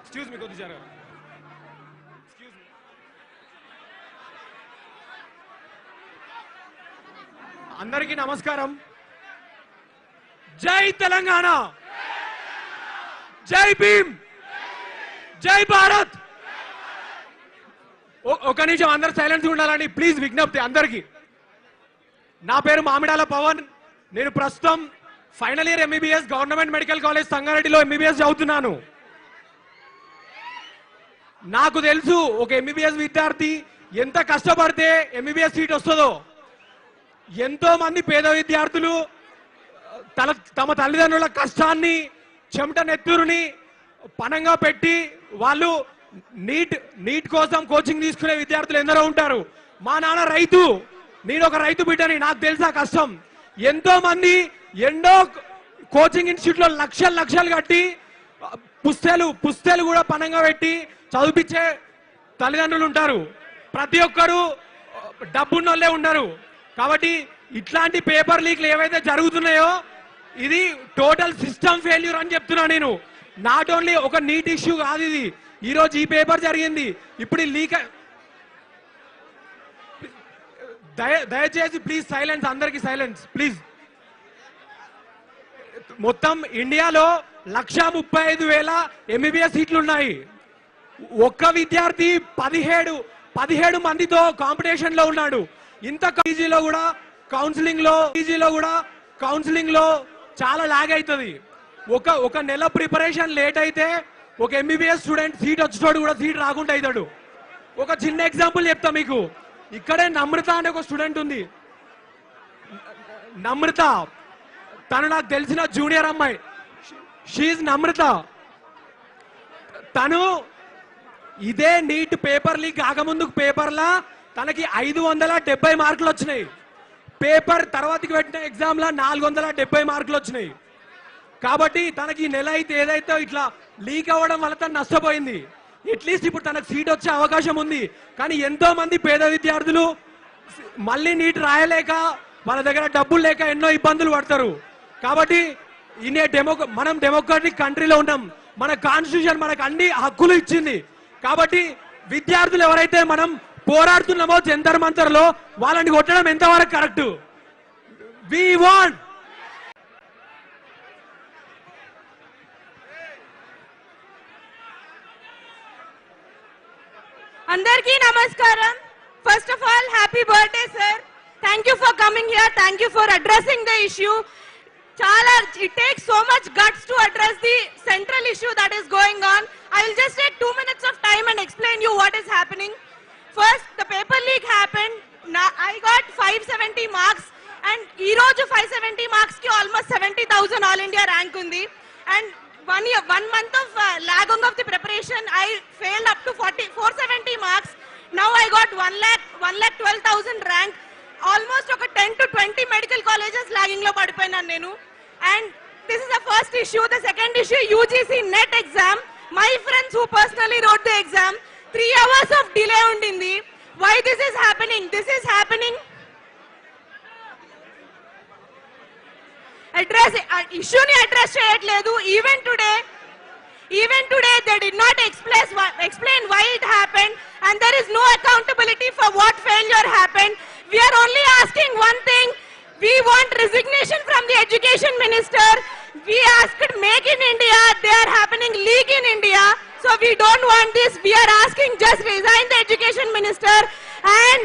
Excuse me కొద్ది జరగ excuse me. అందరికీ నమస్కారం. జై తెలంగాణ, జై భీమ్, జై భారత్. ఒక నిమిషం అందరు సైలెన్స్ ఉండాలని ప్లీజ్, విజ్ఞప్తి అందరికీ. నా పేరు మామిడాల పవన్. నేను ప్రస్తుతం final year MBBS government medical college సంగారెడ్డిలో ఎంబీబీఎస్ చదువుతున్నాను. నాకు తెలుసు ఒక ఎంబీబీఎస్ విద్యార్థి ఎంత కష్టపడితే ఎంబీబీఎస్ సీట్ వస్తుందో. ఎంతో మంది పేద విద్యార్థులు తమ తల్లిదండ్రుల కష్టాన్ని, చెమట నెత్తురుని పణంగా పెట్టి వాళ్ళు నీట్ కోసం కోచింగ్ తీసుకునే విద్యార్థులు ఎందరో ఉంటారు. మా నాన్న రైతు, నేను ఒక రైతు బిడ్డని, నాకు తెలుసా కష్టం. ఎంతో మంది ఎన్నో కోచింగ్ ఇన్స్టిట్యూట్ లో లక్షలు కట్టి పుస్తలు కూడా పణంగా పెట్టి చదివించే తల్లిదండ్రులు ఉంటారు. ప్రతి ఒక్కరు డబ్బున్నోళ్ళే ఉండరు. కాబట్టి ఇట్లాంటి పేపర్ లీక్లు ఏవైతే జరుగుతున్నాయో ఇది టోటల్ సిస్టమ్ ఫెయిల్యూర్ అని చెప్తున్నా నేను. నాట్ ఓన్లీ ఒక నీట్ ఇష్యూ కాదు ఇది. ఈ రోజు ఈ పేపర్ జరిగింది, ఇప్పుడు లీక్. దయచేసి ప్లీజ్ సైలెన్స్, అందరికి సైలెన్స్ ప్లీజ్. మొత్తం ఇండియాలో 1,35,000 ఎంబీబీఎస్ సీట్లు ఉన్నాయి. ఒక్క విద్యార్థి 17 మందితో కాంపిటీషన్ లో ఉన్నాడు. ఇంత పీజీలో కూడా కౌన్సిలింగ్ లో చాలా లాగ్ అవుతుంది. ఒక నెల ప్రిపరేషన్ లేట్ అయితే ఒక ఎంబీబీఎస్ స్టూడెంట్ సీట్ వచ్చేటోడు కూడా సీట్ రాకుండా అవుతాడు. ఒక చిన్న ఎగ్జాంపుల్ చెప్తా మీకు. ఇక్కడే నమ్రత అనే ఒక స్టూడెంట్ ఉంది. నమ్రత తను నాకు తెలిసిన జూనియర్ అమ్మాయి. షీఈ్ నమ్రత. తను ఇదే నీట్ పేపర్ లీక్ కాకముందు పేపర్లా తనకి 570 మార్కులు వచ్చినాయి. పేపర్ తర్వాతకి పెట్టిన ఎగ్జామ్ లా 470 మార్కులు వచ్చినాయి. కాబట్టి తనకి నెల అయితే ఏదైతే ఇట్లా లీక్ అవ్వడం వల్ల తను నష్టపోయింది. అట్లీస్ట్ ఇప్పుడు తనకు సీట్ వచ్చే అవకాశం ఉంది. కానీ ఎంతో మంది పేద విద్యార్థులు మళ్ళీ నీట్ రాయలేక వాళ్ళ దగ్గర డబ్బులు లేక ఎన్నో ఇబ్బందులు పడతారు. కాబట్టి మనం డెమోక్రటిక్ కంట్రీలో ఉన్నాం. మన కాన్స్టిట్యూషన్ మనకు అన్ని హక్కులు ఇచ్చింది. కాబట్టి విద్యార్థులు ఎవరైతే మనం పోరాడుతున్నామో జంతర్ మంతర్ లో వాళ్ళని కొట్టడం ఎంతవరకు correct? We want Andarki namaskaram. First of all, happy birthday, sir. Thank you for coming here. Thank you for addressing the issue. It takes so much guts to address the central issue that is going on. I will just take 2 minutes of time and explain you what is happening. First, the paper leak happened. I got 570 marks and ee roju 570 marks ki almost 70,000 all India rank undi. And 1 month of lagging of the preparation, I failed up to 470 marks. Now I got 1,12,000 rank. Almost oka 10 to 20 medical colleges lagging lo padipoyinanu nenu. And this is the first issue. The second issue, UGC NET exam. My friends who personally wrote the exam, 3 hours of delay undindi. Why this is happening? This is happening. Issue ni address cheyatledu. Even today they did not explain why it happened, and there is no accountability for what failure happened. We are only asking one thing. We want resignation from the education minister. We asked make in India. They are happening leak in India. So we don't want this. We are asking just resign the education minister and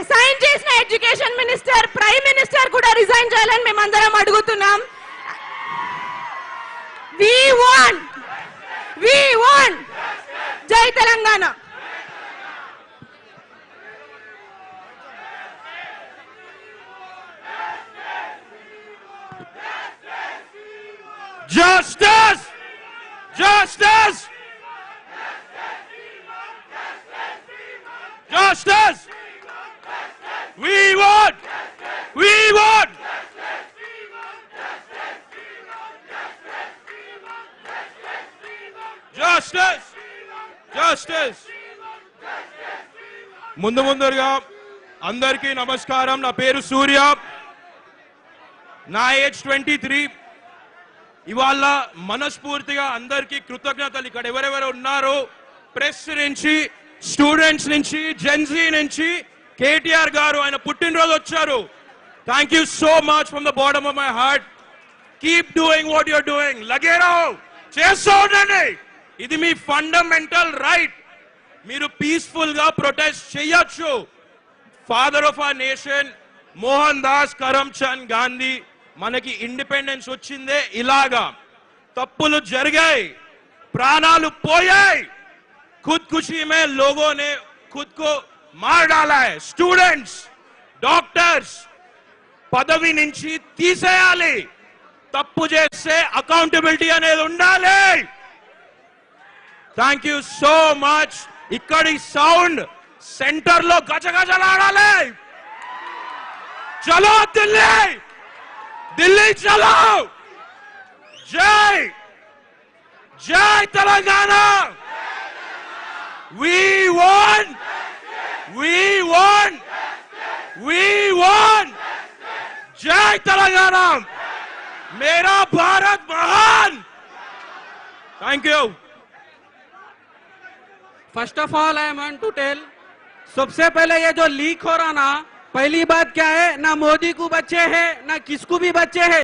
assign chesina education minister, prime minister kuda resign cheyalani mem andaram adugutunnam. We want Jai Telangana. Justice! Justice! Justice! We want! Justice! Justice! ముందుగా అందరికీ నమస్కారం. నా పేరు సూర్య. నా age 23. ఇవాళ మనస్ఫూర్తిగా అందరికీ కృతజ్ఞతలు. ఇక్కడ ఎవరెవరు ఉన్నారో ప్రెస్ నుంచి, స్టూడెంట్స్ నుంచి, జెన్జీ నుంచి, కేటీఆర్ గారు ఆయన పుట్టినరోజు వచ్చారు. Thank you so much from the bottom of my heart. Keep doing what you're doing. లగేరావు, చేస్తూ ఉండండి. ఇది మీ ఫండమెంటల్ రైట్. మీరు పీస్ఫుల్ గా ప్రొటెస్ట్ చేయొచ్చు. Father of our nation Mohandas Karamchand Gandhi మనకి ఇండిపెండెన్స్ వచ్చిందే ఇలాగా. తప్పులు జరిగాయి, ప్రాణాలు పోయాయి, खुदकुशी में लोगों ने खुद को मार डाला है. स्टूडेंट्स, డాక్టర్స్ పదవి నుంచి తీసేయాలి. తప్పు చేస్తే అకౌంటబిలిటీ అనేది ఉండాలి. Thank you so much. ఇక్కడి సౌండ్ సెంటర్ లో గజగజలాడాలి. చలో ఢిల్లీ, ఢిల్లీ చలో. జై జై Telangana. We won! We won! We won! जय तेलंगाना! मेरा भारत महान! Thank you. First of all I want to tell, सबसे पहले ये जो लीक हो रहा ना, पहली बात क्या है, ना मोदी को बच्चे हैं ना किसको भी बच्चे हैं.